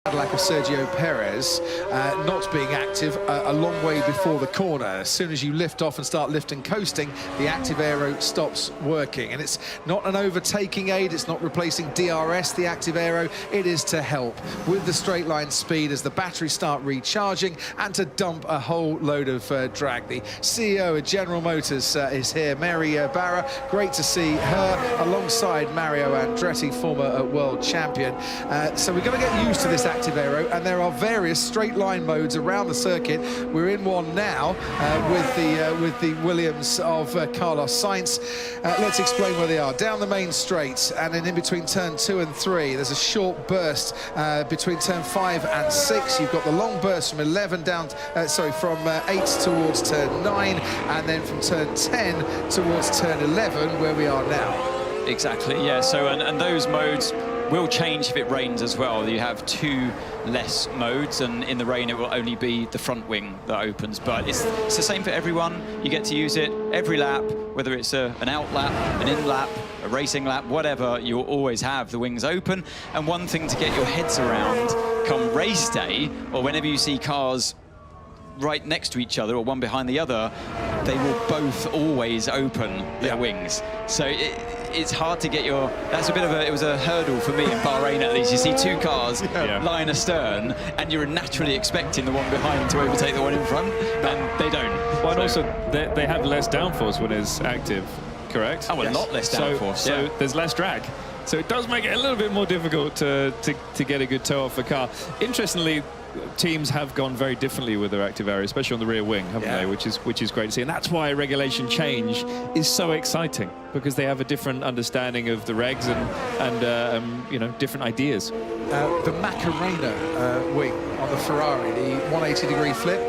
Lack of Sergio Perez not being active a long way before the corner. As soon as you lift off and start lifting coasting, the active aero stops working. And it's not an overtaking aid, it's not replacing DRS, the active aero. It is to help with the straight line speed as the batteries start recharging and to dump a whole load of drag. The CEO of General Motors is here, Mary Barra. Great to see her alongside Mario Andretti, former world champion. So we're going to get used to this active aero, and there are various straight line modes around the circuit. We're in one now with the Williams of Carlos Sainz. Let's explain where they are. Down the main straight, and then in between turn 2 and 3, there's a short burst between turn 5 and 6. You've got the long burst from 11 down, from 8 towards turn 9, and then from turn 10 towards turn 11, where we are now. Exactly, yeah. So, and those modes will change if it rains as well. You have 2 less modes, and in the rain it will only be the front wing that opens. But it's the same for everyone. You get to use it every lap, whether it's an out lap, an in lap, a racing lap, whatever, you'll always have the wings open. And one thing to get your heads around come race day, or whenever you see cars right next to each other or one behind the other, they will both always open their wings. So it's hard to get your, that's a bit of it was a hurdle for me in Bahrain at least. You see 2 cars lying astern, and you're naturally expecting the one behind to overtake the one in front, and they don't. Well, and also they have less downforce when it's active, correct? Oh, a lot less downforce. So there's less drag. So it does make it a little bit more difficult to get a good tow off the car. Interestingly, teams have gone very differently with their active area, especially on the rear wing, haven't they? Which is great to see, and that's why regulation change is so exciting, because they have a different understanding of the regs and you know, different ideas. The Macarena wing on the Ferrari, the 180-degree flip.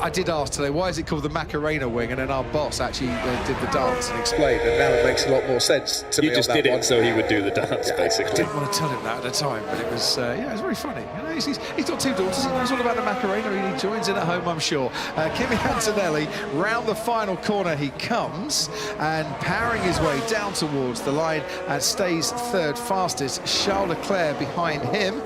I did ask today, why is it called the Macarena wing? And then our boss actually did the dance and explained, and now it makes a lot more sense to me. You just did it so he would do the dance, basically. I didn't want to tell him that at the time, but it was, yeah, it was very funny. You know, he's got 2 daughters, he knows all about the Macarena, and he joins in at home, I'm sure. Kimi Antonelli, round the final corner he comes, and powering his way down towards the line, and stays 3rd fastest. Charles Leclerc behind him.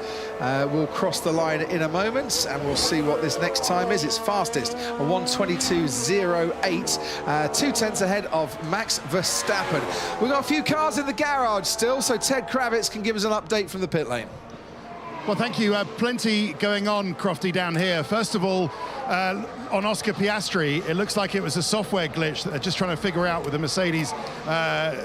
We'll cross the line in a moment, and we'll see what this next time is. It's fastest, a 1:22.08, 2 tenths ahead of Max Verstappen. We've got a few cars in the garage still, so Ted Kravitz can give us an update from the pit lane. Well, thank you. Plenty going on, Crofty, down here. First of all, on Oscar Piastri, it looks like it was a software glitch that they're just trying to figure out with the Mercedes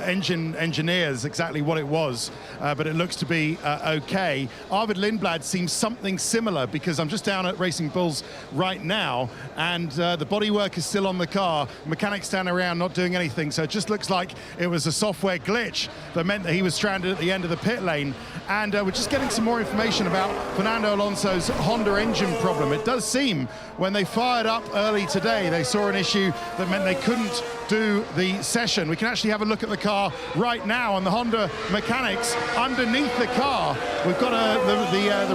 engine engineers exactly what it was, but it looks to be okay. Arvid Lindblad seems something similar, because I'm just down at Racing Bulls right now, and the bodywork is still on the car. Mechanics standing around not doing anything, so it just looks like it was a software glitch that meant that he was stranded at the end of the pit lane. And we're just getting some more information about Fernando Alonso's Honda engine problem. It does seem when they fired up early today, they saw an issue that meant they couldn't do the session. We can actually have a look at the car right now, and the Honda mechanics underneath the car. We've got the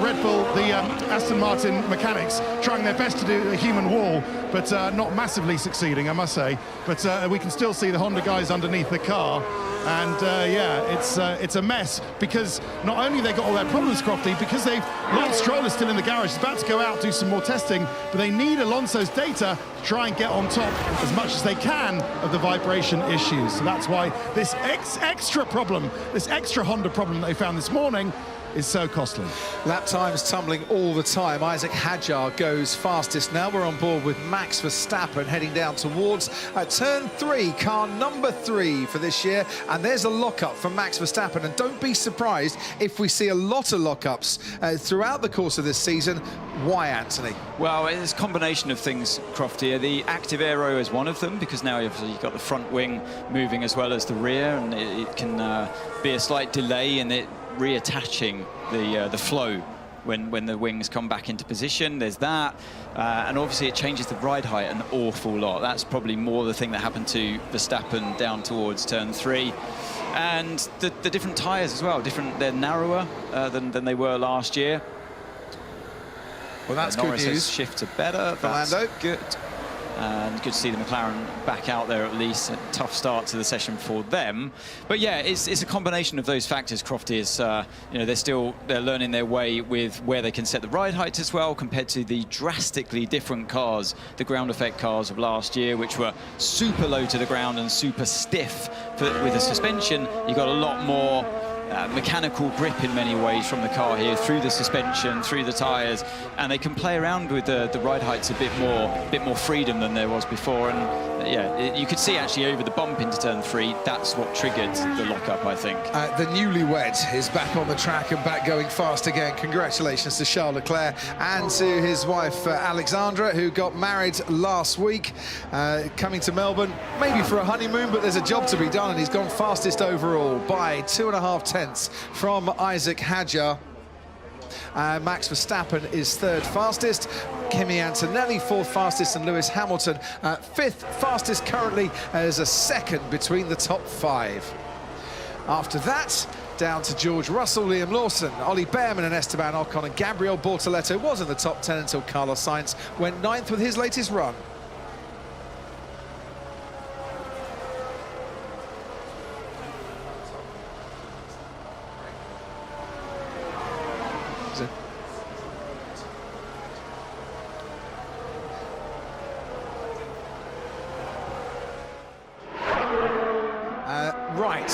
Red Bull, the Aston Martin mechanics trying their best to do a human wall, but not massively succeeding, I must say. But we can still see the Honda guys underneath the car. And yeah, it's a mess, because not only they got all their problems, Crofty, because Lance Stroll is still in the garage, he's about to go out, do some more testing, but they need Alonso's data to try and get on top as much as they can of the vibration issues. So that's why this extra problem, this extra Honda problem that they found this morning, is so costly. Lap times tumbling all the time. Isaac Hadjar goes fastest now. We're on board with Max Verstappen heading down towards turn 3, car number 3 for this year. And there's a lockup for Max Verstappen. And don't be surprised if we see a lot of lockups throughout the course of this season. Why, Anthony? Well, it's a combination of things, Crofty. The active aero is one of them, because now you've got the front wing moving as well as the rear, and it can be a slight delay in it reattaching the flow when the wings come back into position. There's that, and obviously it changes the ride height an awful lot. That's probably more the thing that happened to Verstappen down towards turn 3. And the different tyres as well, they're narrower than they were last year. Well, that's Norris good news. Shifts are better. That's Fernando. good. And good to see the McLaren back out there at least. A tough start to the session for them. But yeah, it's a combination of those factors. Crofty is, you know, they're learning their way with where they can set the ride height as well, compared to the drastically different cars, the ground effect cars of last year, which were super low to the ground and super stiff. With the suspension, you got a lot more mechanical grip in many ways from the car here, through the suspension, through the tyres, and they can play around with the ride heights a bit more freedom than there was before. And yeah, you could see actually over the bump into turn 3, that's what triggered the lockup, I think. The newlywed is back on the track and back going fast again. Congratulations to Charles Leclerc and to his wife Alexandra, who got married last week, coming to Melbourne, maybe for a honeymoon, but there's a job to be done, and he's gone fastest overall by 2.5 tenths from Isaac Hadjar. Max Verstappen is third fastest, Kimi Antonelli fourth fastest, and Lewis Hamilton fifth fastest currently. As a second between the top 5. After that, down to George Russell, Liam Lawson, Ollie Behrman and Esteban Ocon, and Gabriel Bortoleto was in the top 10 until Carlos Sainz went 9th with his latest run. Right,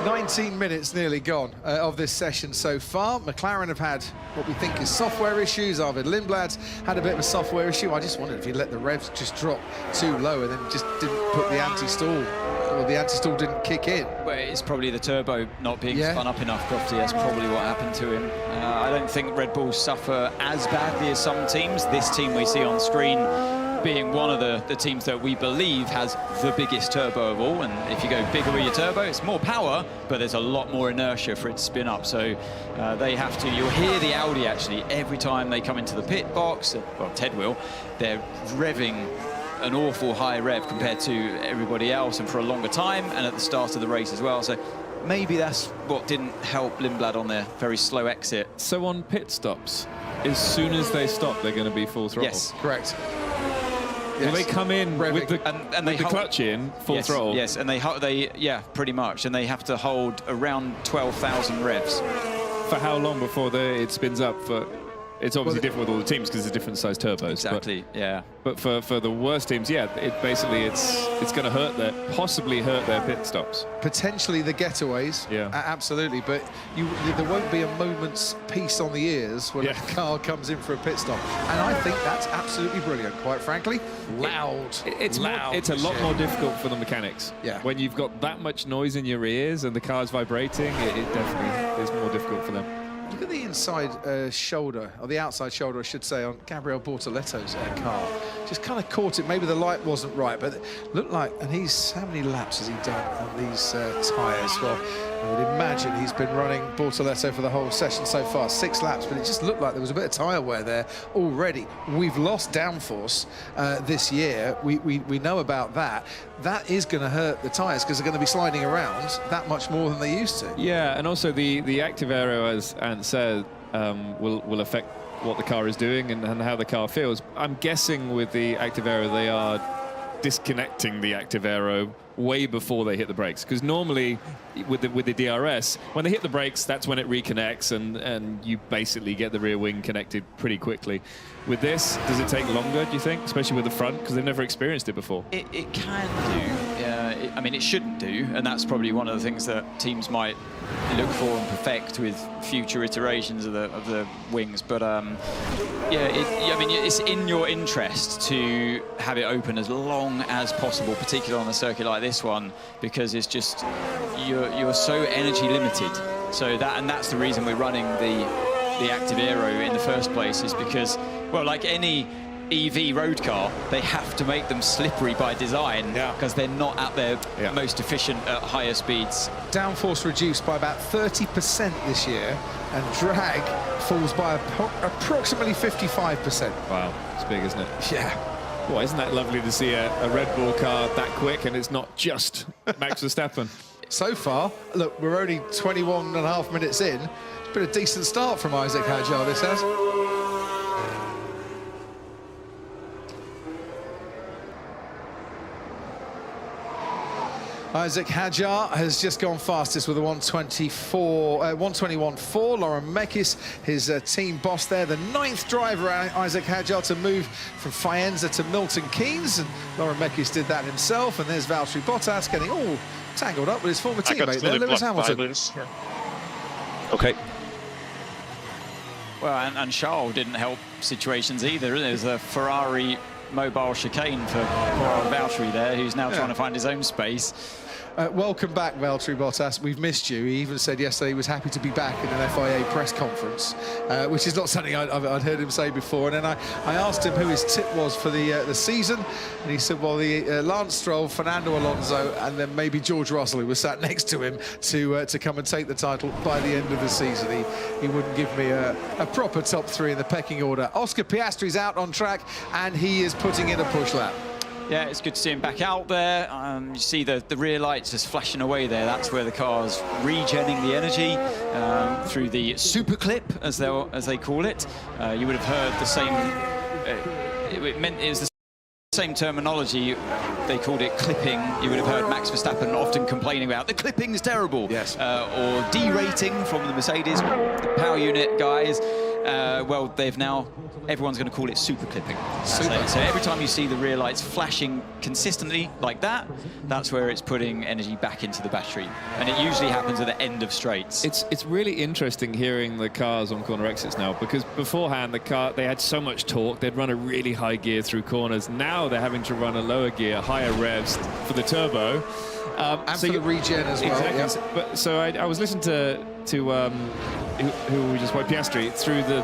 19 minutes nearly gone of this session so far. McLaren have had what we think is software issues. Arvid Lindblad's had a bit of a software issue. I just wondered if he let the revs just drop too low and then just didn't put the anti-stall, or the anti-stall didn't kick in. Well, it's probably the turbo not being spun up enough, Crofty. That's probably what happened to him. I don't think Red Bull suffer as badly as some teams. This team we see on screen being one of the teams that we believe has the biggest turbo of all. And if you go bigger with your turbo, it's more power, but there's a lot more inertia for it to spin up. So they have to, you'll hear the Audi actually every time they come into the pit box, well, Ted will, they're revving an awful high rev compared to everybody else, and for a longer time, and at the start of the race as well. So maybe that's what didn't help Lindblad on their very slow exit. So on pit stops, as soon as they stop, they're going to be full throttle? Yes, correct. Will they come in with the clutch in full throttle? Yes, and yeah, pretty much, and they have to hold around 12,000 revs. For how long before it spins up? It's obviously different with all the teams because they're different size turbos. Exactly, yeah. But for the worst teams, yeah, it's going to possibly hurt their pit stops. Potentially the getaways, yeah, absolutely. But there won't be a moment's peace on the ears when a car comes in for a pit stop. And I think that's absolutely brilliant, quite frankly. Loud. It's a lot more difficult for the mechanics. Yeah. When you've got that much noise in your ears and the car's vibrating, it definitely is more difficult for them. Look at the inside shoulder, or the outside shoulder, I should say, on Gabriel Bortoletto's car. Just kind of caught it. Maybe the light wasn't right, but it looked like, and how many laps has he done on these tyres? Well, I would imagine he's been running Bortoletto for the whole session so far, 6 laps, but it just looked like there was a bit of tyre wear there already. We've lost downforce this year. We know about that. That is going to hurt the tyres because they're going to be sliding around that much more than they used to. Yeah, and also the active aero, as Ant said, will affect what the car is doing and how the car feels. I'm guessing with the active aero, they are disconnecting the active aero way before they hit the brakes, because normally with the DRS, when they hit the brakes, that's when it reconnects and you basically get the rear wing connected pretty quickly. With this, does it take longer, do you think, especially with the front, because they've never experienced it before? It can do. I mean, it shouldn't do, and that's probably one of the things that teams might look for and perfect with future iterations of the wings. But yeah, I mean, it's in your interest to have it open as long as possible, particularly on a circuit like this one, because it's just you're so energy limited. So that's the reason we're running the active aero in the first place, is because, well, like any EV road car, they have to make them slippery by design because they're not at their most efficient at higher speeds. Downforce reduced by about 30% this year, and drag falls by approximately 55%. Wow, it's big, isn't it? Yeah. Well, isn't that lovely to see a Red Bull car that quick, and it's not just Max Verstappen? So far, look, we're only 21.5 minutes in. It's been a decent start from Isaac Hadjar, this has. Isaac Hadjar has just gone fastest with a 121.4. Lauren Mekis, his team boss there, the 9th driver, Isaac Hadjar, to move from Faenza to Milton Keynes. And Lauren Mekis did that himself. And there's Valtteri Bottas getting all tangled up with his former teammate there, Lewis Hamilton. Okay. Well, and Charles didn't help situations either. There's a Ferrari mobile chicane for poor old Valtteri there, who's now trying to find his own space. Welcome back, Valtteri Bottas. We've missed you. He even said yesterday he was happy to be back in an FIA press conference, which is not something I'd heard him say before. And then I asked him who his tip was for the season, and he said, well, the Lance Stroll, Fernando Alonso, and then maybe George Russell, who was sat next to him, to come and take the title by the end of the season. He wouldn't give me a proper top 3 in the pecking order. Oscar Piastri's out on track, and he is putting in a push lap. Yeah, it's good to see him back out there. You see the rear lights just flashing away there. That's where the car's regenning the energy through the super clip, as they call it. You would have heard the same. It was the same terminology. They called it clipping. You would have heard Max Verstappen often complaining about the clipping's terrible. Yes. Or derating from the Mercedes, the power unit guys. Well, everyone's going to call it super clipping. So every time you see the rear lights flashing consistently like that, that's where it's putting energy back into the battery. And it usually happens at the end of straights. It's really interesting hearing the cars on corner exits now, because beforehand they had so much torque. They'd run a really high gear through corners. Now they're having to run a lower gear, higher revs for the turbo. And so for the regen as well. Exactly. Yeah. So I was listening to who we just watched, Piastri, through the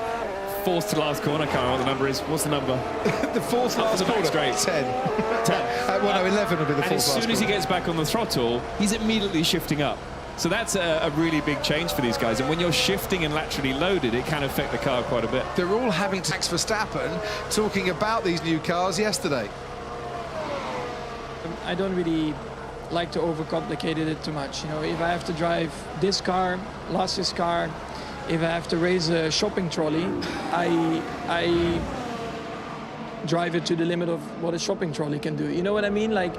4th to last corner. I can't remember what the number is. What's the number? The 4th last corner. Straight. 10. 10. Well, no, 11 will be the 4th last corner. And as soon as he gets back on the throttle, he's immediately shifting up. So that's a really big change for these guys. And when you're shifting and laterally loaded, it can affect the car quite a bit. They're all having to Max Verstappen talking about these new cars yesterday. I don't really like to overcomplicate it too much. You know, if I have to drive this car, Lass's car, if I have to raise a shopping trolley, I drive it to the limit of what a shopping trolley can do. You know what I mean? Like,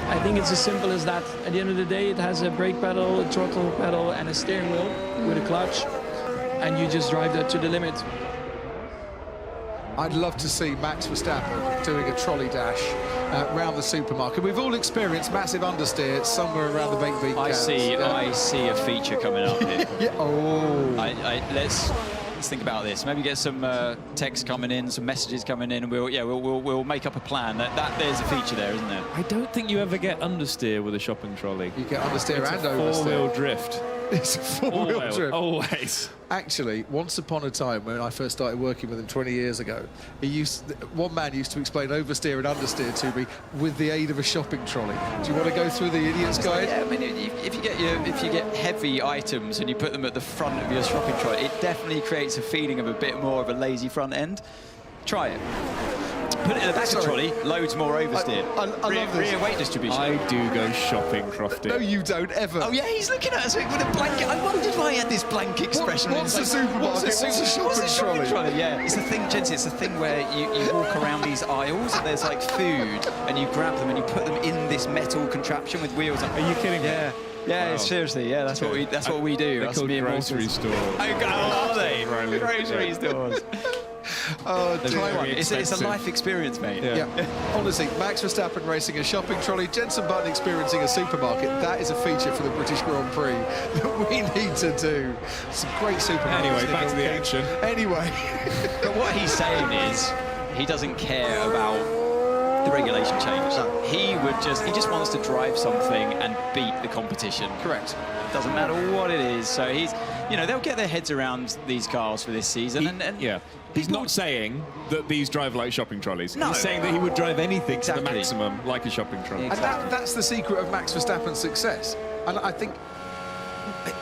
I think it's as simple as that. At the end of the day, it has a brake pedal, a throttle pedal, and a steering wheel with a clutch, and you just drive that to the limit. I'd love to see Max Verstappen doing a trolley dash round the supermarket. We've all experienced massive understeer somewhere around the baked bean cans. I see a feature coming up here. Yeah. Oh. Let's think about this. Maybe get some text coming in, some messages coming in, and we'll make up a plan. There's a feature there, isn't there? I don't think you ever get understeer with a shopping trolley. You get understeer and oversteer. Four-wheel drift. It's a four-wheel drift. Always. Actually, once upon a time when I first started working with him 20 years ago, one man used to explain oversteer and understeer to me with the aid of a shopping trolley. Do you want to go through the idiot's guide? Yeah, I mean, if you get heavy items and you put them at the front of your shopping trolley, it definitely creates a feeling of a bit more of a lazy front end. Try it. Put it in the back of the trolley, loads more oversteer. I love this. Rear weight distribution. I do go shopping, Crofty. No, you don't, ever. Oh, yeah, he's looking at us with a blank. I wondered why he had this blank expression. What's a supermarket? What's a shopping trolley? Yeah, it's the thing, gents, it's the thing where you walk around these aisles and there's like food and you grab them and you put them in this metal contraption with wheels. Are you kidding me? Yeah. Yeah, Wow. seriously, yeah, that's what we do. They're That's called me and grocery Walters. stores. Oh, are they? Grocery stores. Oh, Try one. very It's a expensive. life experience, mate. Yeah. Yeah, honestly, Max Verstappen racing a shopping trolley, Jenson Button experiencing a supermarket. That is a feature for the British Grand Prix that we need to do. Some great supermarkets. Anyway, back to the action. Anyway. But what he's saying is he doesn't care about the regulation change. No. He just wants to drive something and beat the competition. Correct. Doesn't matter what it is. So they'll get their heads around these cars for this season. Yeah. He's not saying that these drive like shopping trolleys. No. He's saying that he would drive anything to the Exactly. maximum like a shopping trolley. And that's the secret of Max Verstappen's success. And I think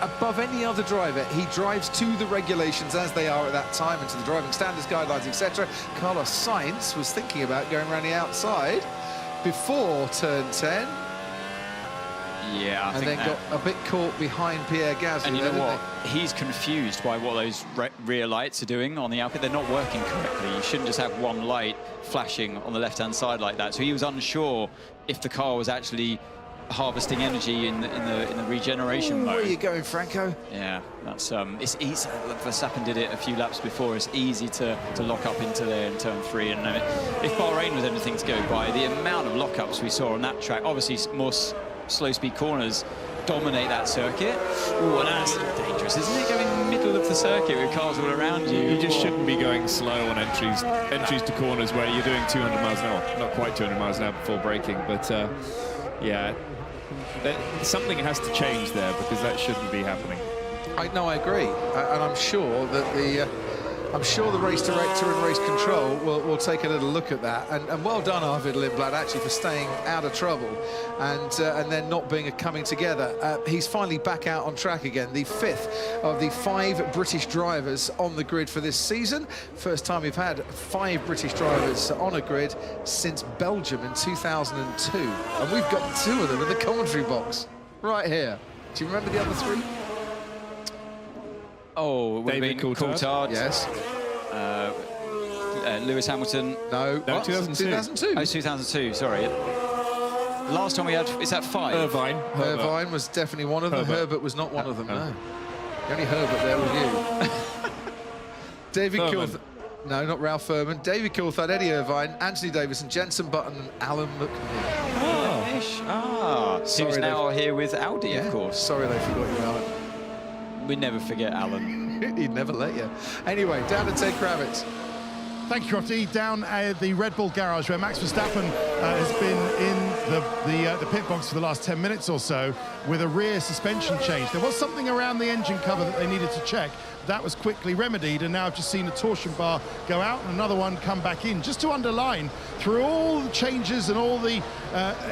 above any other driver, he drives to the regulations as they are at that time and to the driving standards, guidelines, etc. Carlos Sainz was thinking about going around the outside before turn 10. Yeah, I and think then got a bit caught behind Pierre Gasly. And you know there, what? He's confused by what those rear lights are doing on the Alpine. They're not working correctly. You shouldn't just have one light flashing on the left-hand side like that. So he was unsure if the car was actually harvesting energy in the regeneration Where are mode. you going, Franco? Yeah, that's it's easy. Verstappen did it a few laps before. It's easy to lock up into there in turn 3. And if Bahrain was anything to go by, the amount of lockups we saw on that track, obviously more slow-speed corners dominate that circuit. Ooh, and that's dangerous, isn't it? Going in the middle of the circuit with cars all around you. You just shouldn't be going slow on entries to corners where you're doing 200 miles an hour. Not quite 200 miles an hour before braking, but yeah, something has to change there because that shouldn't be happening. I agree, and I'm sure that the race director and race control will take a little look at that. And well done, Arvid Lindblad, actually, for staying out of trouble and then not being a coming together. He's finally back out on track again, the 5th of the 5 British drivers on the grid for this season. First time we've had 5 British drivers on a grid since Belgium in 2002. And we've got 2 of them in the commentary box right here. Do you remember the other 3? Oh, it would have been Coulthard. Yes. Lewis Hamilton. No, 2002. Oh, 2002, sorry. Last time we had, is that 5? Irvine was definitely one of them. Herbert was not one of them, no. The only Herbert there was you. David Coulthard. No, not Ralph Furman. David Coulthard, Eddie Irvine, Anthony Davison, Jenson Button, and Alan McNeil. Who's now here with Audi, Yeah. of course. Sorry they forgot you, Alan. We never forget Alan. He'd never let you. Anyway, down to Ted Kravitz. Thank you, Crofty. Down at the Red Bull garage where Max Verstappen has been in the pit box for the last 10 minutes or so with a rear suspension change. There was something around the engine cover that they needed to check. That was quickly remedied, and now I've just seen a torsion bar go out and another one come back in. Just to underline, through all the changes and all the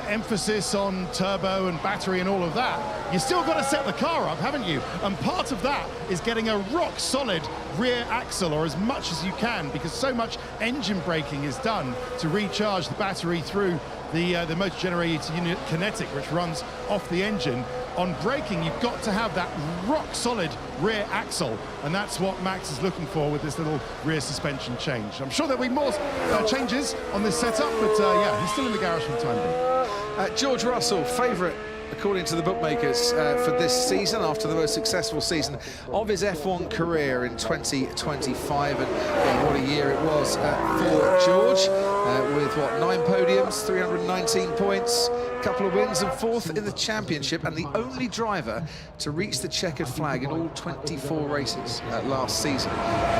emphasis on turbo and battery and all of that, you still got to set the car up, haven't you? And part of that is getting a rock-solid rear axle, or as much as you can, because so much engine braking is done to recharge the battery through the motor-generated unit kinetic, which runs off the engine. On braking, you've got to have that rock-solid rear axle, and that's what Max is looking for with this little rear suspension change. I'm sure there'll be more changes on this setup, but yeah, he's still in the garage for the time being. George Russell, favourite, according to the bookmakers, for this season, after the most successful season of his F1 career in 2025. And what a year it was for George, with, 9 podiums, 319 points, a couple of wins and 4th in the championship, and the only driver to reach the checkered flag in all 24 races last season.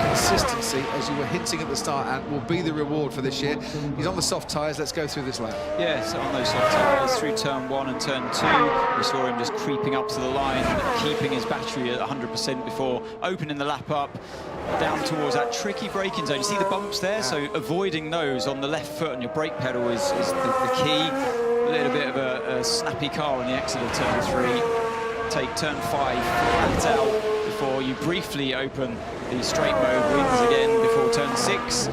Consistency, as you were hinting at the start, and will be the reward for this year. He's on the soft tyres. Let's go through this lap. Yes, on those soft tyres through turn 1 and turn 2. We saw him just creeping up to the line, keeping his battery at 100% before opening the lap up down towards that tricky braking zone. You see the bumps there, so avoiding those on the left foot and your brake pedal is the key. A little bit of a snappy car on the exit of turn 3. Take turn 5 flat out before you briefly open the straight mode wings again before turn 6.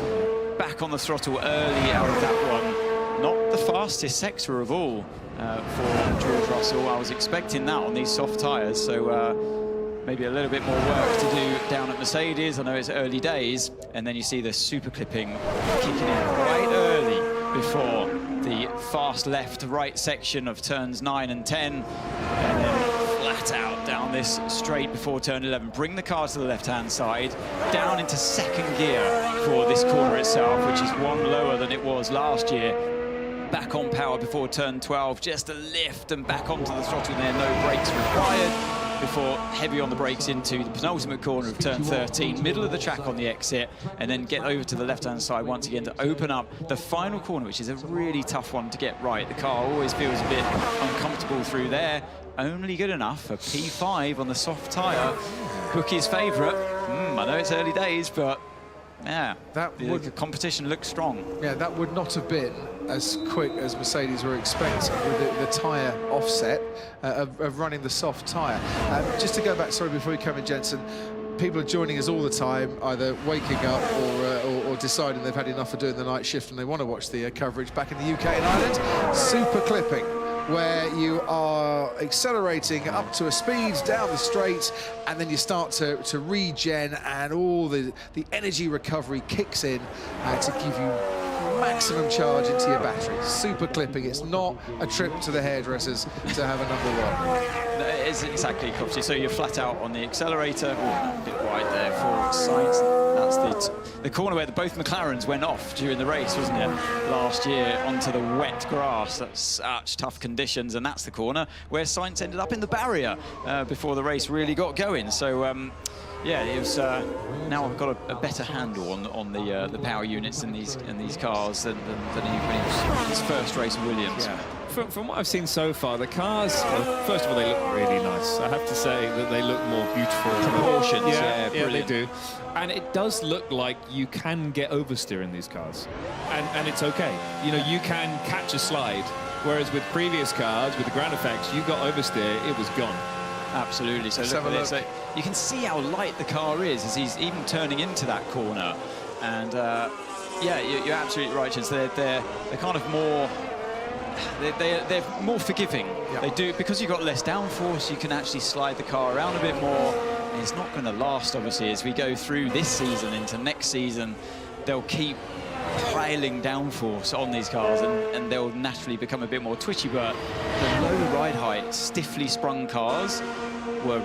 Back on the throttle early out of that one. Not the fastest sector of all for George Russell. I was expecting that on these soft tyres, so maybe a little bit more work to do down at Mercedes. I know it's early days, and then you see the super clipping kicking in right early before the fast left-right section of turns 9 and 10, and then flat out down this straight before turn 11. Bring the car to the left-hand side, down into 2nd gear for this corner itself, which is 1 lower than it was last year. Back on power before turn 12, just a lift and back onto the throttle there, no brakes required, before heavy on the brakes into the penultimate corner of turn 13, middle of the track on the exit, and then get over to the left-hand side once again to open up the final corner, which is a really tough one to get right. The car always feels a bit uncomfortable through there. Only good enough for P5 on the soft tyre. Bookie's favourite. I know it's early days, but yeah, the competition looks strong. Yeah, that would not have been as quick as Mercedes were expecting with the tyre offset of running the soft tyre. Just to go back, sorry, before you come in, Jensen, people are joining us all the time, either waking up or deciding they've had enough of doing the night shift and they want to watch the coverage back in the UK and Ireland. Super clipping, where you are accelerating up to a speed down the straight, and then you start to regen, and all the energy recovery kicks in to give you maximum charge into your battery. Super clipping. It's not a trip to the hairdressers to have a #1. It is exactly, Crofty. So you're flat out on the accelerator. Ooh, a bit wide there for Sainz. That's the corner where both McLarens went off during the race, wasn't it? Last year onto the wet grass. That's such tough conditions, and that's the corner where Sainz ended up in the barrier before the race really got going. So. Yeah, it was. Now I've got a better handle on the power units in these cars than when he was his first race with Williams. Yeah. From what I've seen so far, the cars, well, first of all, they look really nice. I have to say that they look more beautiful. Proportions, yeah, brilliant. they do. And it does look like you can get oversteer in these cars. And it's okay. You know, you can catch a slide, whereas with previous cars, with the ground effects, you got oversteer, it was gone. Absolutely. So look at this. So you can see how light the car is as he's even turning into that corner. And yeah, you're absolutely right, Jens. They're kind of more. They're more forgiving. Yep. They do, because you've got less downforce, you can actually slide the car around a bit more. And it's not going to last, obviously, as we go through this season into next season. They'll keep piling downforce on these cars, and they'll naturally become a bit more twitchy. But the low ride height, stiffly sprung cars were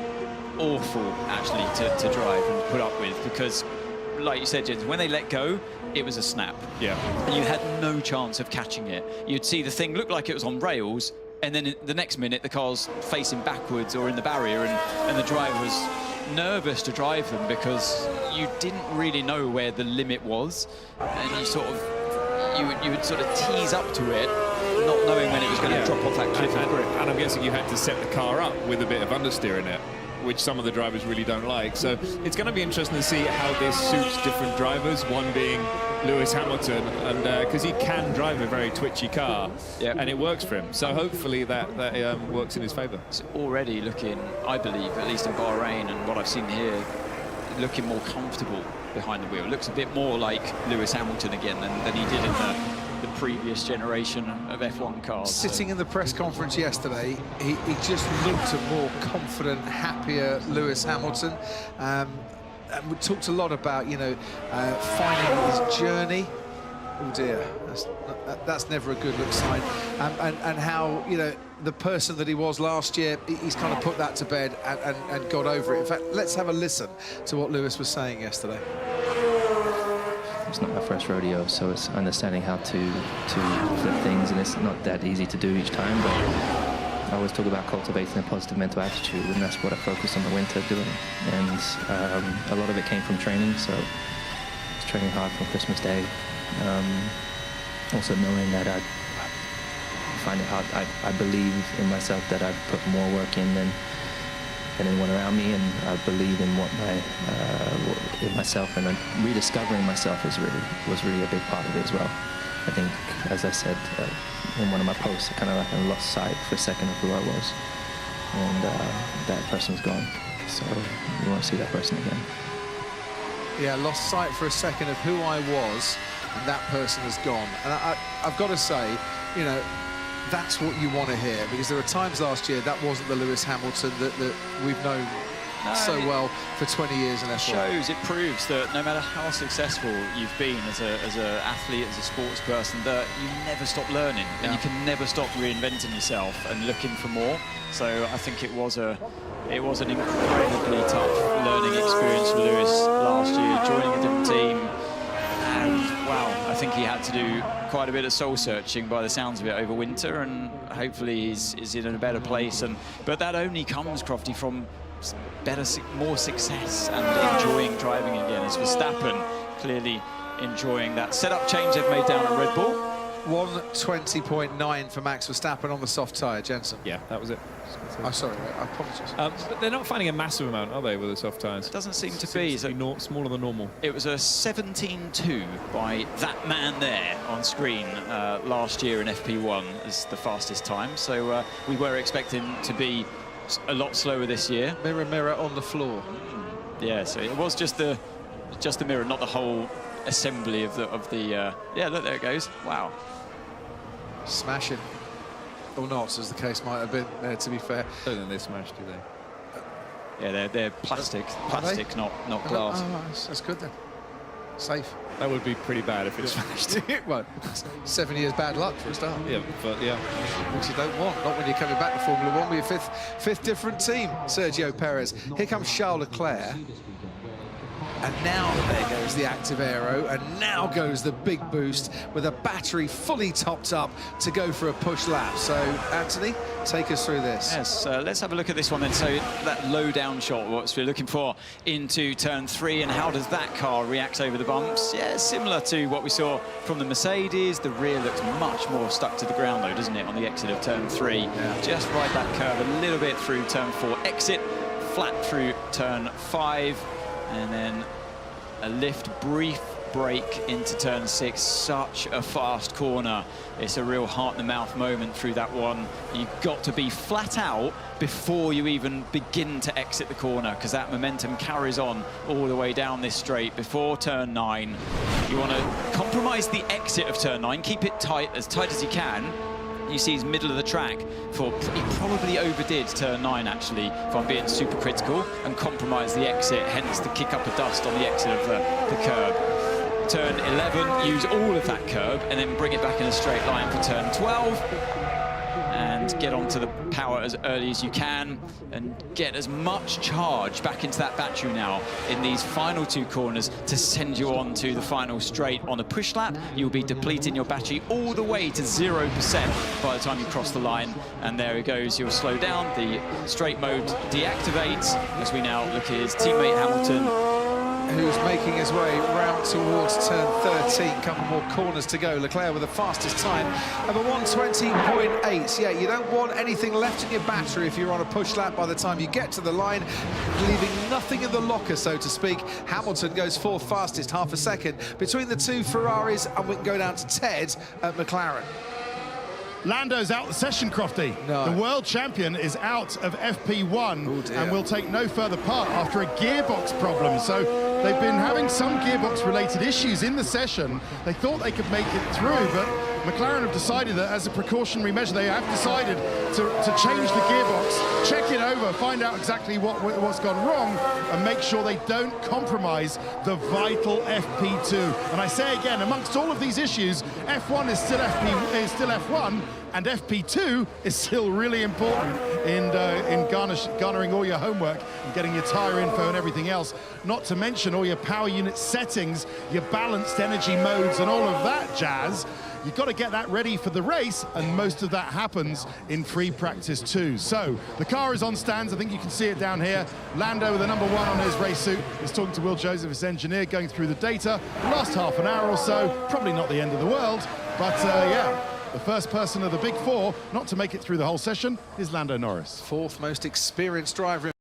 awful, actually, to drive and put up with, because, like you said, Jens, when they let go, it was a snap. Yeah. And you had no chance of catching it. You'd see the thing look like it was on rails, and then the next minute the car's facing backwards or in the barrier, and the driver was nervous to drive them because you didn't really know where the limit was, and you sort of you would sort of tease up to it, not knowing when it was going to drop off that cliff of grip. And I'm guessing you had to set the car up with a bit of understeer in it, which some of the drivers really don't like. So it's going to be interesting to see how this suits different drivers, one being Lewis Hamilton, and because he can drive a very twitchy car, and it works for him. So hopefully that works in his favour. It's already looking, I believe, at least in Bahrain and what I've seen here, looking more comfortable behind the wheel. Looks a bit more like Lewis Hamilton again than he did in the previous generation of F1 cars. Sitting in the press conference yesterday, he just looked a more confident, happier Lewis Hamilton. And we talked a lot about, you know, finding his journey. Oh dear, that's never a good look sign. And how, you know, the person that he was last year, he's kind of put that to bed and got over it. In fact, let's have a listen to what Lewis was saying yesterday. It's not my first rodeo, so it's understanding how to flip things, and it's not that easy to do each time, but I always talk about cultivating a positive mental attitude, and that's what I focused on the winter doing. And a lot of it came from training, so I was training hard from Christmas Day. Also knowing that I find it hard, I believe in myself that I've put more work in than anyone around me, and I believe in in myself, and rediscovering myself was really a big part of it as well. I think, as I said in one of my posts, I kind of like lost sight for a second of who I was, and that person's gone. So you want to see that person again. Yeah, lost sight for a second of who I was, and that person has gone. And I've got to say, you know, that's what you want to hear, because there were times last year that wasn't the Lewis Hamilton that we've known so well for 20 years in F1. It proves that no matter how successful you've been as an athlete, as a sports person, that you never stop learning, and you can never stop reinventing yourself and looking for more. So I think it was an incredibly tough learning experience for Lewis last year, joining a different team. And wow, I think he had to do quite a bit of soul searching by the sounds of it over winter, and hopefully he's in a better place. But that only comes, Crofty, from more success and enjoying driving again. As Verstappen clearly enjoying that setup change they've made down at Red Bull. 1:20.9 for Max Verstappen on the soft tyre, Jensen. Yeah, that was it. I'm sorry, I apologise. But they're not finding a massive amount, are they, with the soft tyres? It doesn't seem to be. Smaller than normal. It was a 17.2 by that man there on screen last year in FP1 as the fastest time. So we were expecting to be a lot slower this year. Mirror, mirror on the floor. Yeah, so it was just the mirror, not the whole assembly of the. Yeah, look, there it goes. Wow. Smashing. Or not, as the case might have been, to be fair. I don't think they smashed, do they? Yeah, they're plastic, not glass. Oh, that's good then. Safe. That would be pretty bad if it's smashed. Well, 7 years bad luck for a start. Yeah, but yeah. Which you don't want, not when you're coming back to Formula One with your fifth different team, Sergio Perez. Here comes Charles Leclerc. And now there goes the active aero, and now goes the big boost with a battery fully topped up to go for a push lap. So, Anthony, take us through this. Yes, let's have a look at this one then. So that low down shot, what we're looking for into turn 3, and how does that car react over the bumps? Yeah, similar to what we saw from the Mercedes. The rear looks much more stuck to the ground though, doesn't it, on the exit of turn 3. Yeah. Just ride that curve a little bit through turn 4 exit, flat through turn 5, and then a brief brake into turn 6. Such a fast corner. It's a real heart-in-the-mouth moment through that one. You've got to be flat out before you even begin to exit the corner, because that momentum carries on all the way down this straight before turn 9. You want to compromise the exit of turn 9, keep it tight as you can. You see he's middle of the track he probably overdid turn 9 actually, if I'm being super critical, and compromised the exit, hence the kick up of dust on the exit of the curb. Turn 11, use all of that curb and then bring it back in a straight line for turn 12. And get onto the power as early as you can and get as much charge back into that battery now in these final 2 corners to send you on to the final straight. On a push lap, you'll be depleting your battery all the way to 0% by the time you cross the line. And there it goes, you'll slow down, the straight mode deactivates as we now look at his teammate Hamilton, who's making his way round towards turn 13. Couple more corners to go. Leclerc with the fastest time of a 1:20.8. Yeah, you don't want anything left in your battery if you're on a push lap by the time you get to the line, leaving nothing in the locker, so to speak. Hamilton goes 4th fastest, half a second between the 2 Ferraris, and we can go down to Ted at McLaren. Lando's out the session, Crofty. No. The world champion is out of FP1 and will take no further part after a gearbox problem. So they've been having some gearbox-related issues in the session. They thought they could make it through, but McLaren have decided that as a precautionary measure, they have decided to change the gearbox, check it over, find out exactly what's gone wrong, and make sure they don't compromise the vital FP2. And I say again, amongst all of these issues, F1 is still F1, and FP2 is still really important in garnering all your homework and getting your tyre info and everything else, not to mention all your power unit settings, your balanced energy modes and all of that jazz. You've got to get that ready for the race, and most of that happens in free practice too. So the car is on stands. I think you can see it down here. Lando with the number 1 on his race suit is talking to Will Joseph, his engineer, going through the data. The last half an hour or so, probably not the end of the world, but yeah, the first person of the big 4 not to make it through the whole session is Lando Norris. 4th most experienced driver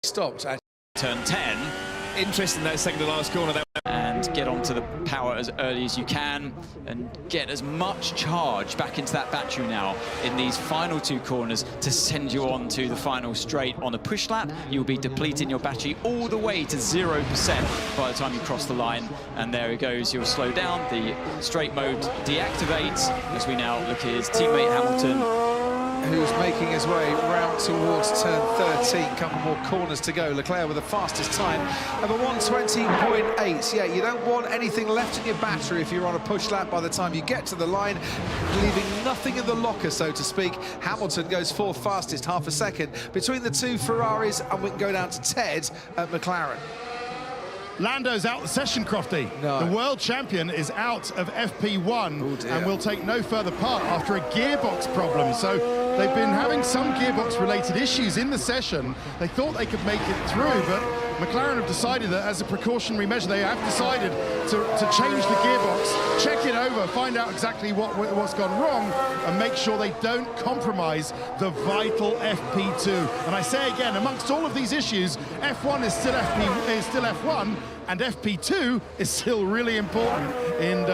stopped at turn 10. Interesting, that second to last corner. And get onto the power as early as you can and get as much charge back into that battery now in these final 2 corners to send you on to the final straight. On a push lap, you'll be depleting your battery all the way to 0% by the time you cross the line. And there it goes, you'll slow down, the straight mode deactivates as we now look at his teammate Hamilton, who's making his way round towards turn 13. Couple more corners to go. Leclerc with the fastest time of a 1:20.8. Yeah, you don't want anything left in your battery if you're on a push lap by the time you get to the line, leaving nothing in the locker, so to speak. Hamilton goes 4th fastest, half a second between the 2 Ferraris, and we can go down to Ted at McLaren. Lando's out the session, Crofty. No. The world champion is out of FP1 and will take no further part after a gearbox problem. So they've been having some gearbox-related issues in the session. They thought they could make it through, but McLaren have decided that as a precautionary measure, they have decided to change the gearbox, check it over, find out exactly what's gone wrong, and make sure they don't compromise the vital FP2. And I say again, amongst all of these issues, F1 is still F1, and FP2 is still really important in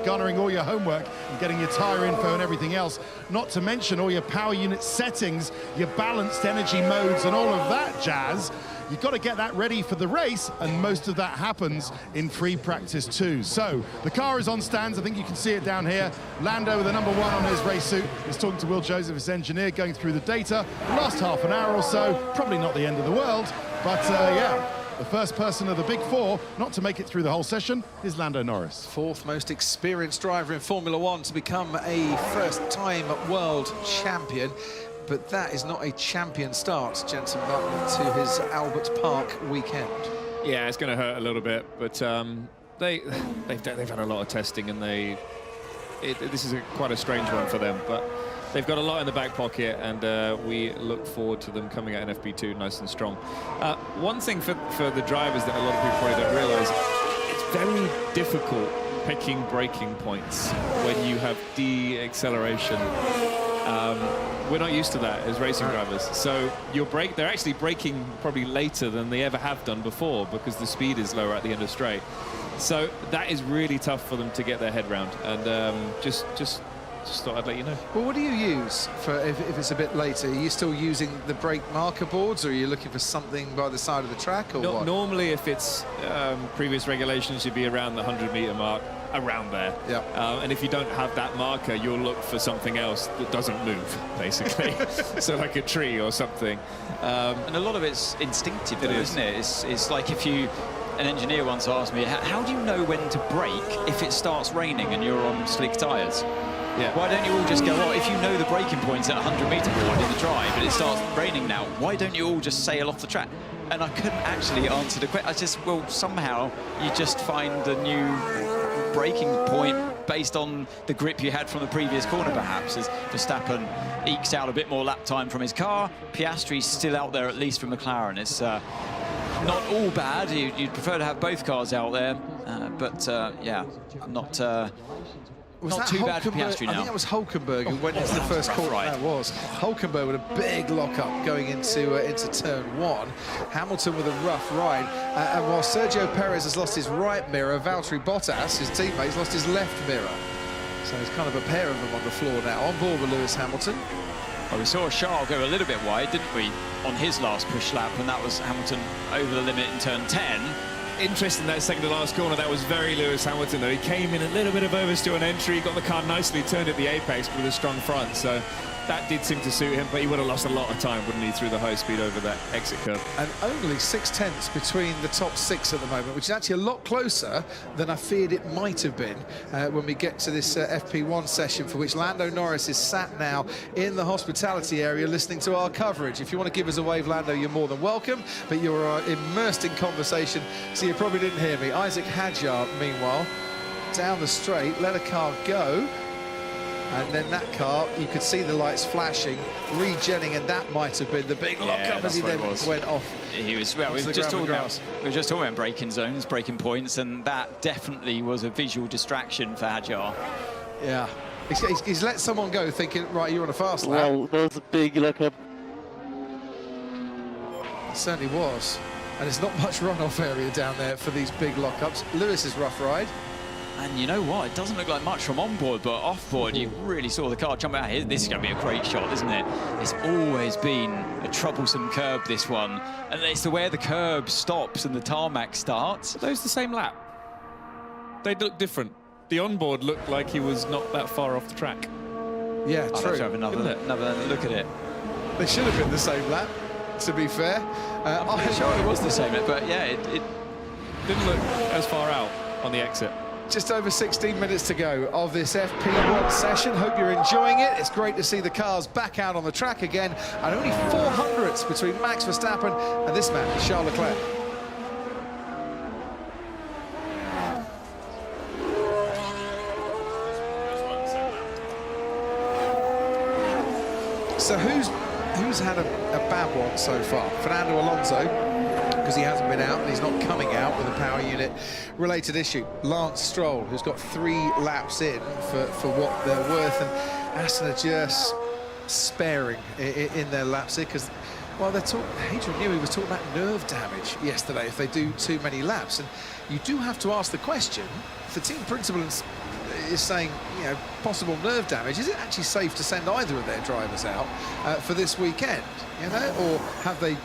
garnering all your homework and getting your tyre info and everything else, not to mention all your power unit settings, your balanced energy modes and all of that jazz. You've got to get that ready for the race, and most of that happens in free practice too. So the car is on stands. I think you can see it down here. Lando with the number 1 on his race suit is talking to Will Joseph, his engineer, going through the data. The last half an hour or so, probably not the end of the world, but yeah, the first person of the big 4 not to make it through the whole session is Lando Norris. 4th most experienced driver in Formula 1 to become a first-time world champion. But that is not a champion start, Jenson Button, to his Albert Park weekend. Yeah, it's going to hurt a little bit, but they've had a lot of testing, and this is quite a strange one for them. But they've got a lot in the back pocket, and we look forward to them coming out in FP2 nice and strong. One thing for the drivers that a lot of people probably don't realise, it's very difficult picking braking points when you have de-acceleration. We're not used to that as racing drivers. So they're actually braking probably later than they ever have done before because the speed is lower at the end of straight. So that is really tough for them to get their head round. And just thought I'd let you know. Well, what do you use for if it's a bit later? Are you still using the brake marker boards, or are you looking for something by the side of the track, or what? Normally, if it's previous regulations, you'd be around the 100-meter mark, around there. Yeah. And if you don't have that marker, you'll look for something else that doesn't move, basically. So like a tree or something. And a lot of it's instinctive, though, isn't it? It's like if you... An engineer once asked me, how do you know when to brake if it starts raining and you're on slick tyres? Yeah. Why don't you all just go, well, if you know the braking point's at 100-meter board in the drive, but it starts raining now, why don't you all just sail off the track? And I couldn't actually answer the question. Well, somehow you just find a new braking point based on the grip you had from the previous corner, perhaps, as Verstappen ekes out a bit more lap time from his car. Piastri's still out there, at least from McLaren. It's not all bad. You'd prefer to have both cars out there, but yeah, not too bad for Piastri now. I think that was Hulkenberg who went into the first corner. Right. That was Hulkenberg with a big lock-up going into turn 1. Hamilton with a rough ride. And while Sergio Perez has lost his right mirror, Valtteri Bottas, his teammate, has lost his left mirror. So it's kind of a pair of them on the floor now, on board with Lewis Hamilton. Well, we saw Charles go a little bit wide, didn't we, on his last push lap, and that was Hamilton over the limit in turn 10. Interesting, that second to last corner, that was very Lewis Hamilton, though. He came in a little bit of oversteer on entry, got the car nicely turned at the apex with a strong front, so that did seem to suit him, but he would have lost a lot of time, wouldn't he, through the high speed over that exit curve. And only 6/10 between the top 6 at the moment, which is actually a lot closer than I feared it might have been when we get to this FP1 session, for which Lando Norris is sat now in the hospitality area listening to our coverage. If you want to give us a wave, Lando, you're more than welcome, but you're immersed in conversation, so you probably didn't hear me. Isaac Hadjar, meanwhile, down the straight, let a car go. And then that car, you could see the lights flashing, regenning, and that might have been the big lock-up as he then went off. He was, well, we were just talking about braking zones, braking points, and that definitely was a visual distraction for Hadjar. Yeah, he's let someone go thinking, right, you're on a fast lap. Well, that was a big lock-up. It certainly was. And there's not much runoff area down there for these big lockups. Lewis's rough ride. And you know what? It doesn't look like much from onboard, but offboard, you really saw the car jump out here. This is going to be a great shot, isn't it? It's always been a troublesome curb, this one. And it's the where the curb stops and the tarmac starts. Are those the same lap? They look different. The onboard looked like he was not that far off the track. Yeah, I'll true. have to have another look at it. They should have been the same lap, to be fair. I'm sure it was the same, but yeah, it Didn't look as far out on the exit. Just over 16 minutes to go of this FP1 session. Hope you're enjoying it. It's great to see the cars back out on the track again. And only 400ths between Max Verstappen and this man, Charles Leclerc. So who's had a bad one so far? Fernando Alonso, because he hasn't been out and he's not coming out with a power unit related issue. Lance Stroll, who's got 3 laps in for what they're worth, and Aston are just sparing in their laps here because, well, they're talking. Adrian Newey was talking about nerve damage yesterday if they do too many laps, and you do have to ask the question. If the team principal is saying, you know, possible nerve damage, is it actually safe to send either of their drivers out for this weekend, you know, or have they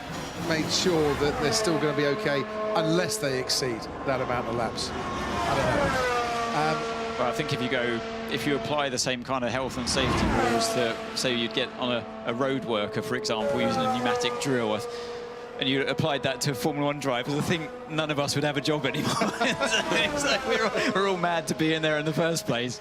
made sure that they're still going to be okay unless they exceed that amount of laps? I don't know. Well, I think if you apply the same kind of health and safety rules that, say, you'd get on a road worker, for example, using a pneumatic drill, and you applied that to Formula 1 drivers, I think none of us would have a job anymore. It's like we're all mad to be in there in the first place.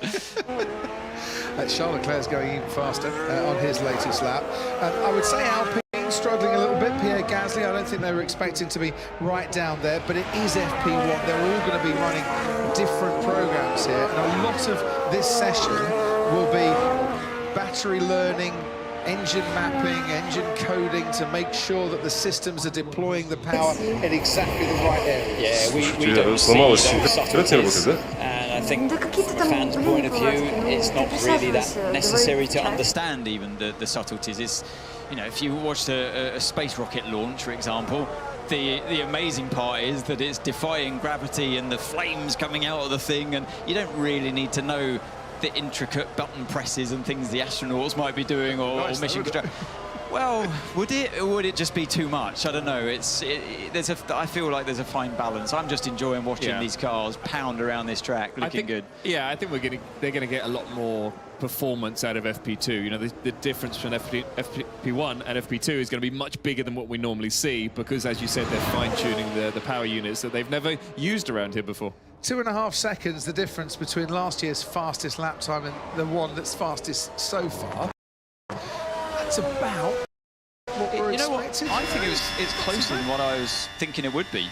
Charles Leclerc's going even faster on his latest lap. I would say Alpine struggling a little bit. Pierre Gasly, I don't think they were expecting to be right down there, but it is FP1. They're all going to be running different programs here, and a lot of this session will be battery learning, engine mapping, engine coding to make sure that the systems are deploying the power in exactly the right area. Yeah, we don't see those subtleties, and I think from the fans' point of view, it's not really that necessary to understand even the subtleties. It's, you know, if you watched a space rocket launch, for example, the amazing part is that it's defying gravity and the flames coming out of the thing, and you don't really need to know the intricate button presses and things the astronauts might be doing, or mission control. Well, would it, or would it just be too much? I don't know. I feel like there's a fine balance. I'm just enjoying watching these cars pound around this track, looking good. Yeah, I think they're going to get a lot more performance out of FP2. You know, the difference between FP1 and FP2 is going to be much bigger than what we normally see because, as you said, they're fine-tuning the power units that they've never used around here before. 2.5 seconds, the difference between last year's fastest lap time and the one that's fastest so far. That's about what we're expecting. I think it's closer than what I was thinking it would be.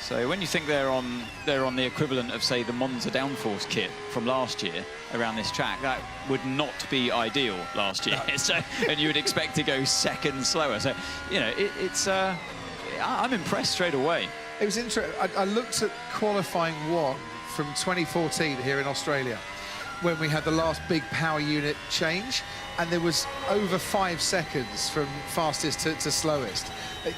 So when you think they're on the equivalent of, say, the Monza downforce kit from last year around this track, that would not be ideal last year. No. So, and you would expect to go seconds slower. So, you know, I'm impressed straight away. It was interesting. I looked at qualifying 1 from 2014 here in Australia, when we had the last big power unit change, and there was over 5 seconds from fastest to slowest.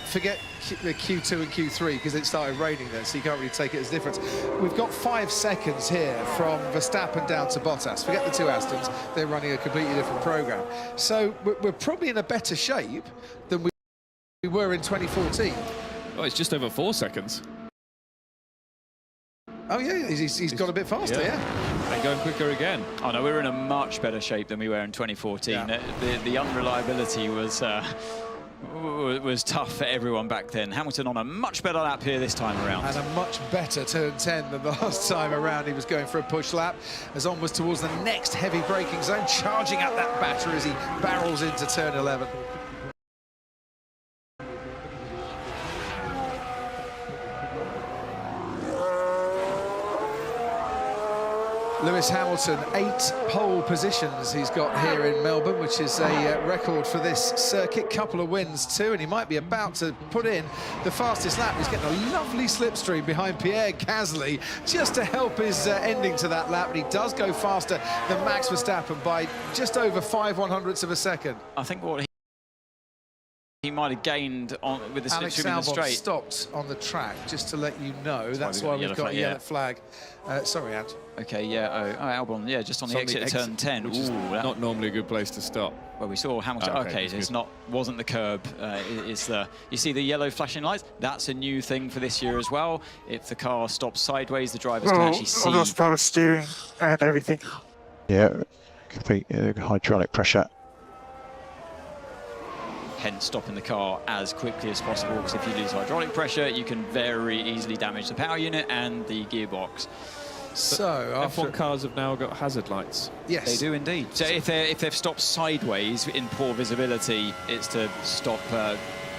Forget the Q2 and Q3 because it started raining then, so you can't really take it as a difference. We've got 5 seconds here from Verstappen down to Bottas. Forget the 2 Astons, they're running a completely different program. So we're probably in a better shape than we were in 2014. Oh, it's just over 4 seconds. Oh yeah, he's got a bit faster, yeah. And going quicker again. Oh no, we're in a much better shape than we were in 2014. Yeah. The unreliability was tough for everyone back then. Hamilton on a much better lap here this time around. And a much better turn 10 than the last time around. He was going for a push lap as on was towards the next heavy braking zone, charging up that battery as he barrels into turn 11. Lewis Hamilton, 8 pole positions he's got here in Melbourne, which is a record for this circuit. Couple of wins too, and he might be about to put in the fastest lap. He's getting a lovely slipstream behind Pierre Gasly just to help his ending to that lap, and he does go faster than Max Verstappen by just over 5/100ths of a second. I think what he might have gained on with the Alex slipstream in the Albon straight. stopped on the track, just to let you know. That's why why we've we've got got a a yellow yellow flag. Sorry, Ant. Okay, yeah. Oh, Albon, yeah, just on the exit of turn 10. Which is Ooh, not normally a good place to stop. Well, we saw Hamilton. Oh, okay, okay, it's not, wasn't the curb. It's the. You see the yellow flashing lights. That's a new thing for this year as well. If the car stops sideways, the drivers can actually see. I lost power steering and everything. Yeah, complete hydraulic pressure. Hence, stopping the car as quickly as possible, because if you lose hydraulic pressure, you can very easily damage the power unit and the gearbox. So F1 cars have now got hazard lights. yes, They do indeed. So if they've stopped sideways in poor visibility, it's to stop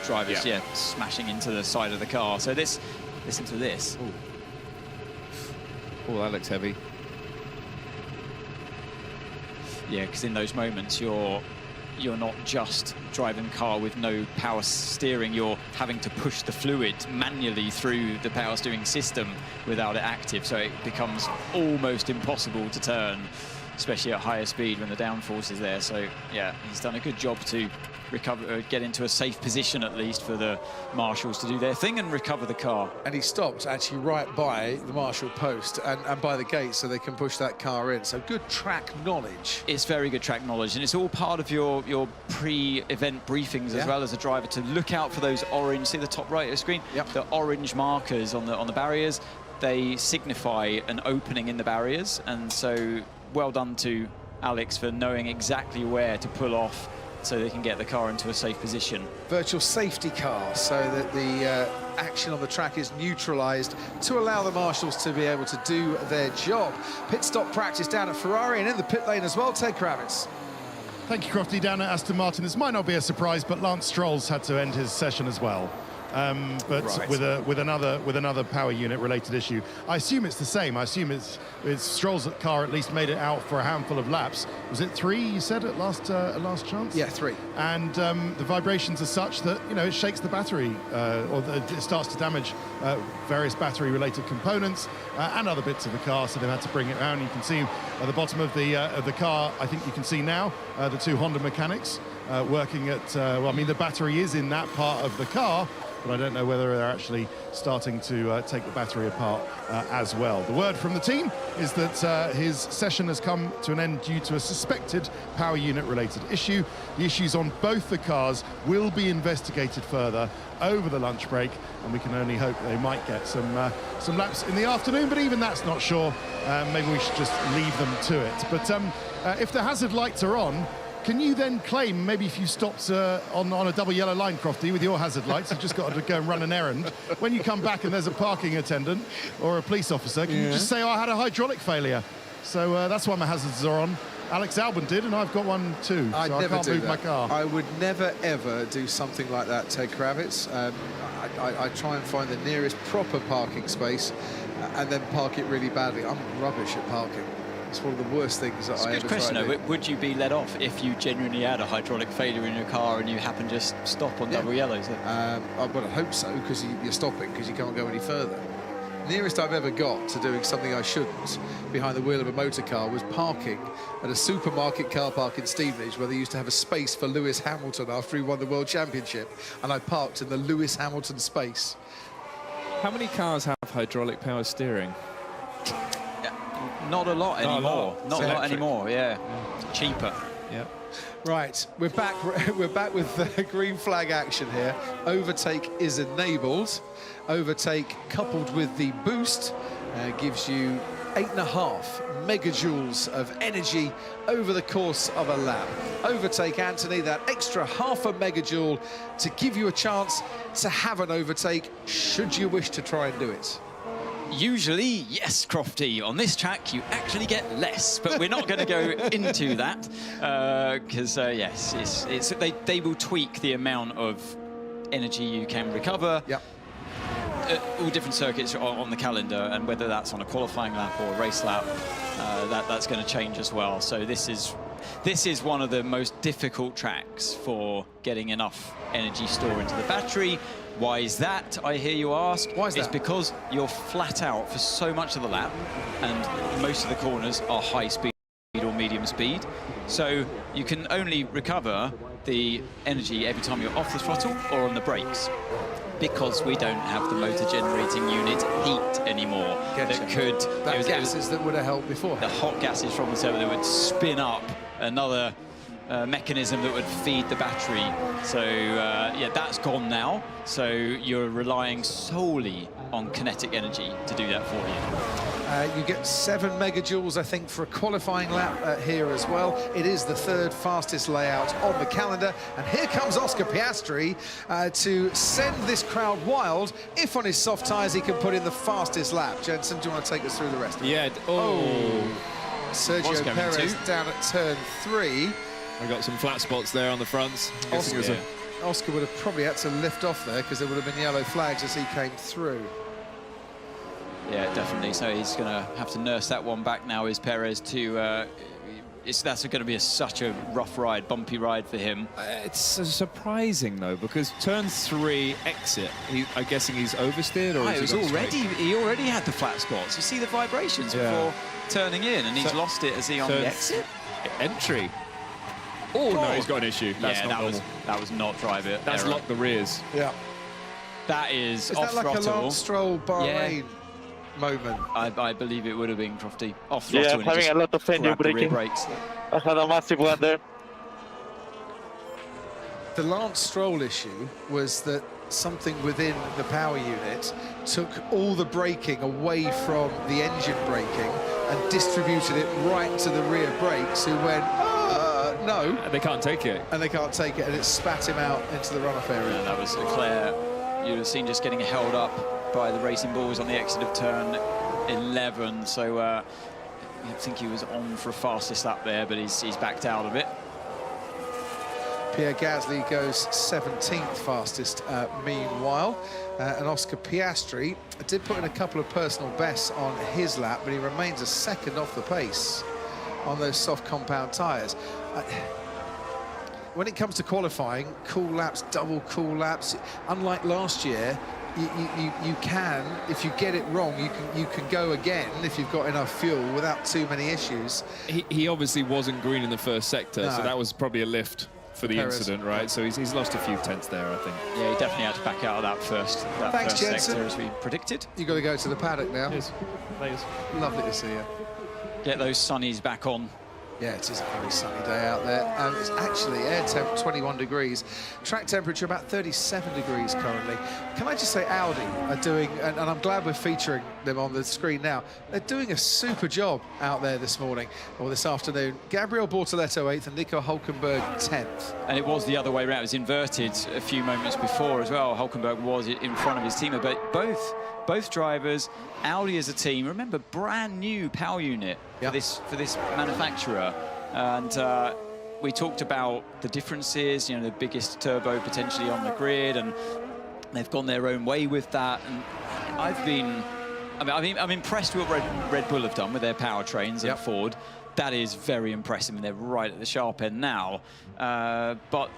drivers, smashing into the side of the car. So this, listen to this. Oh, that looks heavy. Yeah, because in those moments you're not just driving a car with no power steering, you're having to push the fluid manually through the power steering system without it active, so it becomes almost impossible to turn, especially at higher speed when the downforce is there. So yeah, he's done a good job to recover, get into a safe position at least for the marshals to do their thing and recover the car. and he stopped actually right by the marshal post and by the gate, so they can push that car in. So good track knowledge. It's very good track knowledge, and it's all part of your pre-event briefings as well as a driver, to look out for those orange, see the top right of the screen, the orange markers on the barriers. They signify an opening in the barriers, and so well done to Alex for knowing exactly where to pull off so they can get the car into a safe position. Virtual safety car, so that the action on the track is neutralised to allow the marshals to be able to do their job. Pit stop practice down at Ferrari and in the pit lane as well, Ted Kravitz. Thank you, Crofty. Down at Aston Martin, this might not be a surprise, but Lance Stroll's had to end his session as well. But with another power unit related issue. I assume it's the same. I assume it's Stroll's car at least made it out for a handful of laps. Was it 3 you said at last chance? Yeah, 3. And the vibrations are such that, you know, it shakes the battery, it starts to damage various battery related components and other bits of the car, so they've had to bring it around. You can see at the bottom of the car, I think you can see now the 2 Honda mechanics working at, well, I mean, the battery is in that part of the car, but I don't know whether they're actually starting to take the battery apart as well. The word from the team is that his session has come to an end due to a suspected power unit related issue. The issues on both the cars will be investigated further over the lunch break, and we can only hope they might get some laps in the afternoon, but even that's not sure. Maybe we should just leave them to it. But if the hazard lights are on, can you then claim, maybe if you stopped on a double yellow line, Crofty, with your hazard lights, you've just got to go and run an errand. When you come back and there's a parking attendant or a police officer, can you just say, oh, I had a hydraulic failure? So that's why my hazards are on. Alex Albon did, and I've got one too, so I can't move my car. I would never, ever do something like that, Ted Kravitz. I try and find the nearest proper parking space and then park it really badly. I'm rubbish at parking. It's one of the worst things that I ever try to do. It's a good question, though. Would you be let off if you genuinely had a hydraulic failure in your car and you happen to just stop on double yellows? I would hope so, because you're stopping because you can't go any further. Nearest I've ever got to doing something I shouldn't behind the wheel of a motor car was parking at a supermarket car park in Stevenage, where they used to have a space for Lewis Hamilton after he won the World Championship, and I parked in the Lewis Hamilton space. How many cars have hydraulic power steering? Not a lot anymore. Not a lot anymore, yeah. Cheaper. Yeah. Right, we're back with the green flag action here. Overtake is enabled. Overtake coupled with the boost gives you 8.5 megajoules of energy over the course of a lap. Overtake, Anthony, that extra half a megajoule to give you a chance to have an overtake should you wish to try and do it. Usually, yes, Crofty. On this track, you actually get less, but we're not going to go into that because, yes, they will tweak the amount of energy you can recover. Yep. All different circuits on the calendar, and whether that's on a qualifying lap or a race lap, that's going to change as well. So this is one of the most difficult tracks for getting enough energy store into the battery. Why is that, I hear you ask? Why is that? It's because you're flat out for so much of the lap, and most of the corners are high speed or medium speed. So you can only recover the energy every time you're off the throttle or on the brakes, because we don't have the motor generating unit heat anymore. Gases that would have helped before. The hot gases from the turbo that would spin up another mechanism that would feed the battery. So yeah, that's gone now. So you're relying solely on kinetic energy to do that for you. You get 7 megajoules, I think, for a qualifying lap here as well. It is the 3rd fastest layout on the calendar. And here comes Oscar Piastri to send this crowd wild. If on his soft tyres he can put in the fastest lap. Jensen, do you want to take us through the rest of it? Yeah. Sergio Perez down at turn 3. I got some flat spots there on the fronts. Oscar would have probably had to lift off there because there would have been yellow flags as he came through. Yeah, definitely. So he's going to have to nurse that one back now, is Perez, to... that's going to be such a rough ride, bumpy ride for him. It's surprising, though, because turn 3 exit, I'm guessing he's oversteered, or he already had the flat spots. You see the vibrations before turning in, and he's lost it as he on the exit. Entry. Oh, no, he's got an issue. That's not normal. That was not drive it. That's locked the rears. Yeah. That is off throttle. Is that like a Lance Stroll Bahrain moment? I believe it would have been, Crofty. Off throttle. Yeah, having a lot of engine braking. I had a massive one there. The Lance Stroll issue was that something within the power unit took all the braking away from the engine braking and distributed it right to the rear brakes, who went, no. And they can't take it. And they can't take it, and it spat him out into the runoff area. Yeah, that was Leclerc. You'd have seen just getting held up by the Racing Bulls on the exit of turn 11. So I think he was on for a fastest lap there, but he's backed out of it. Pierre Gasly goes 17th fastest meanwhile. And Oscar Piastri did put in a couple of personal bests on his lap, but he remains a second off the pace on those soft compound tyres. When it comes to qualifying, cool laps, double cool laps, unlike last year, you can, if you get it wrong, you can go again if you've got enough fuel without too many issues. He obviously wasn't green in the first sector, so that was probably a lift for the incident, right? So he's lost a few tenths there, I think. Yeah, he definitely had to back out of that first sector, as we predicted. You've got to go to the paddock now. Yes, please. Lovely to see you. Get those sunnies back on. Yeah, it is a very sunny day out there. It's actually air temp 21 degrees. Track temperature about 37 degrees currently. Can I just say Audi are doing, and I'm glad we're featuring them on the screen now, they're doing a super job out there this morning, or this afternoon. Gabriel Bortoletto 8th and Nico Hülkenberg 10th. And it was the other way around. It was inverted a few moments before as well. Hülkenberg was in front of his team, but both drivers, Audi as a team, remember, brand new power unit for this manufacturer. And we talked about the differences, you know, the biggest turbo potentially on the grid, and they've gone their own way with that. And I'm impressed with what Red Bull have done with their powertrains and Ford. That is very impressive, and they're right at the sharp end now. But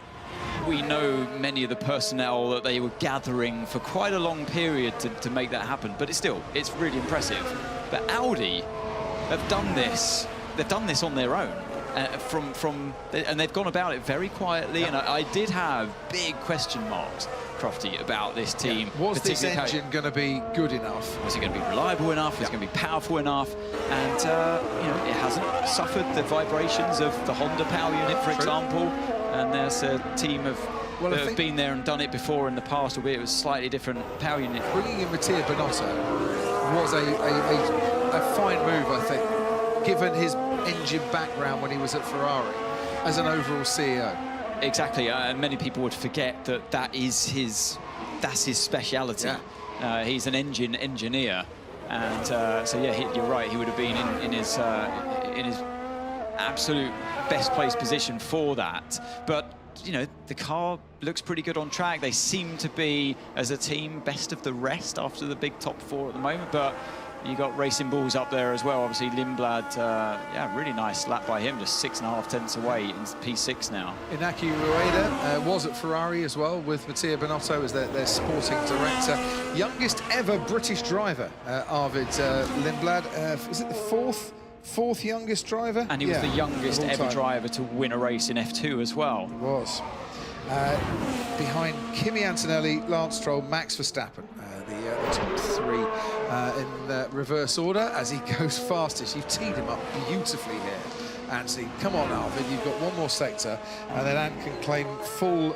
we know many of the personnel that they were gathering for quite a long period to make that happen. But it's really impressive. But Audi have done this. They've done this on their own. And they've gone about it very quietly. And I did have big question marks, Crofty, about this team. Was this engine going to be good enough? Was it going to be reliable enough? Was it going to be powerful enough? And you know, it hasn't suffered the vibrations of the Honda power unit, for example. And there's a team that have been there and done it before in the past, albeit it was slightly different power unit. Bringing in Mattia Binotto was a fine move, I think, given his engine background when he was at Ferrari as an overall CEO. Exactly, and many people would forget that's his speciality. Yeah. He's an engine engineer, and so yeah, you're right. He would have been in his absolute best placed position for that. But you know, the car looks pretty good on track. They seem to be, as a team, best of the rest after the big top four at the moment. But you got Racing Bulls up there as well. Obviously, Lindblad, yeah, really nice lap by him, just 6.5 tenths away in P6 now. Inaki Rueda was at Ferrari as well, with Mattia Binotto as their sporting director. Youngest ever British driver, Arvid Lindblad. Is it the 4th fourth youngest driver. And he was the youngest of all ever time. driver to win a race in F2 as well. He was. Behind Kimi Antonelli, Lance Stroll, Max Verstappen, the top three in reverse order as he goes fastest. You've teed him up beautifully here, Anthony. Come on, Arvid, you've got one more sector, and then Ant can claim full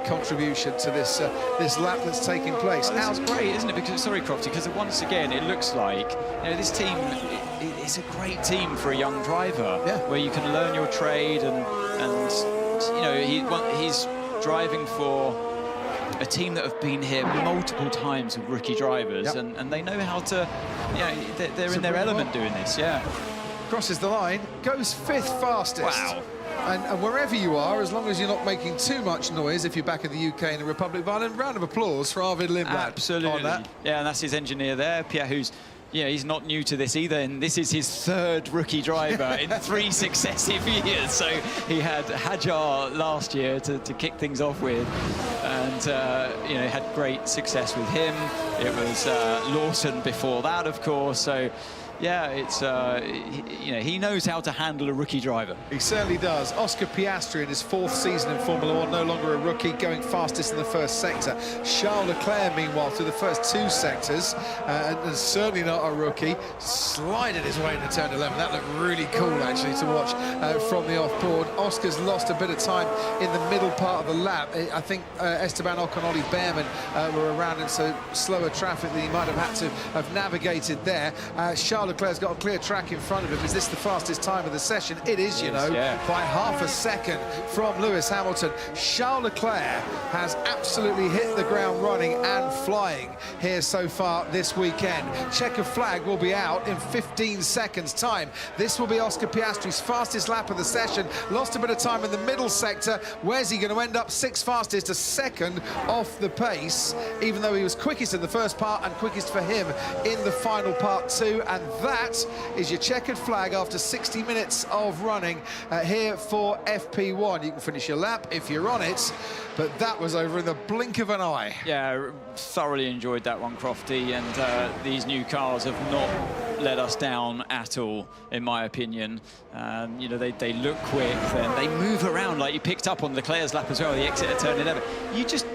contribution to this this lap that's taking place. Now it's great, isn't it? Because sorry, Crofty, because once again it looks like this team. It's a great team for a young driver, where you can learn your trade and he's driving for a team that have been here multiple times with rookie drivers, and they know how to, they're in their element doing this, Crosses the line, goes fifth fastest. Wow. And wherever you are, as long as you're not making too much noise, if you're back in the UK and the Republic of Ireland, round of applause for Arvid Lindblad. Absolutely. On that. Yeah, and that's his engineer there, Pierre, who's, he's not new to this either, and this is his third rookie driver in 3 successive years. So he had Hajar last year to kick things off with, and had great success with him. It was Lawson before that, of course. So yeah, it's he knows how to handle a rookie driver. He certainly does. Oscar Piastri in his 4th season in Formula 1, no longer a rookie, going fastest in the first sector. Charles Leclerc, meanwhile, through the first 2 sectors, and certainly not a rookie, slided his way into turn 11. That looked really cool, actually, to watch from the off-board. Oscar's lost a bit of time in the middle part of the lap. I think Esteban Ocon, Ollie Behrman were around in so slower traffic that he might have had to have navigated there. Charles Leclerc's got a clear track in front of him. Is this the fastest time of the session? It is, by half a second from Lewis Hamilton. Charles Leclerc has absolutely hit the ground running and flying here so far this weekend. Checkered flag will be out in 15 seconds time. This will be Oscar Piastri's fastest lap of the session. Lost a bit of time in the middle sector. Where's he going to end up? 6th fastest, a second off the pace, even though he was quickest in the first part and quickest for him in the final part too. And that is your checkered flag after 60 minutes of running here for FP1. You can finish your lap if you're on it, but that was over in the blink of an eye. Yeah, thoroughly enjoyed that one, Crofty, and these new cars have not let us down at all, in my opinion. They look quick, then they move around, like you picked up on Leclerc's lap as well, the exit at turn 11. You just